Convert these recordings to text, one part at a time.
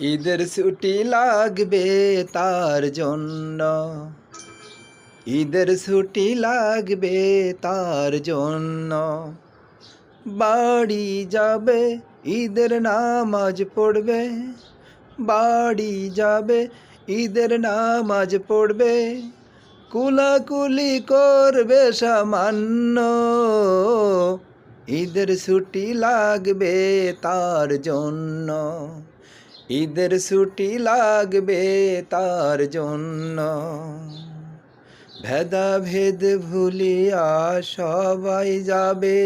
ঈদের ছুটি লাগবে তার জন্য, ঈদের ছুটি লাগবে তার জন্য। বাড়ি যাবে, ঈদের নামাজ পড়বে, বাড়ি যাবে, ঈদের নামাজ পড়বে, কুলাকুলি করবে সামান্য। ঈদের ছুটি লাগবে তার জন্য, ঈদের ছুটি লাগবে তার জন্য। ভেদাভেদ ভুলিয়া সবাই যাবে,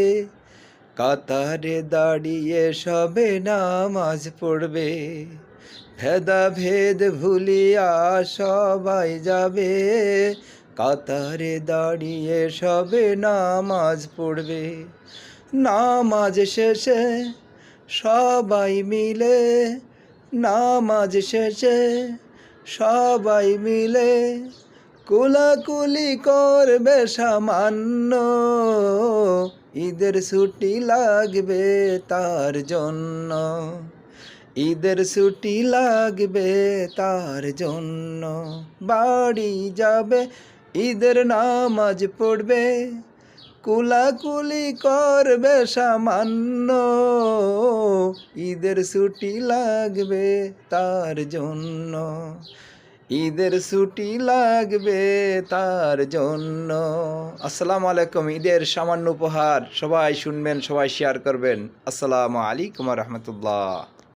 কাতারে দাঁড়িয়ে সবে নামাজ পড়বে। ভেদাভেদ ভুলিয়া সবাই যাবে, কাতারে দাঁড়িয়ে সবে নামাজ পড়বে। নামাজ শেষে সবাই মিলে, নামাজ শেষে সবাই মিলে, কুলাকুলি করবে সামান্য। ঈদের ছুটি লাগবে তার জন্য, ঈদের ছুটি লাগবে তার জন্য। বাড়ি যাবে, ঈদের নামাজ পড়বে, কুলাকুলি করবে সামান্য। ঈদের ছুটি লাগবে তার জন্য, ঈদের ছুটি লাগবে তার জন্য। আসসালামু আলাইকুম। ঈদের সামান্য উপহার, সবাই শুনবেন, সবাই শেয়ার করবেন। আসসালামু আলাইকুম রহমতুল্লাহ।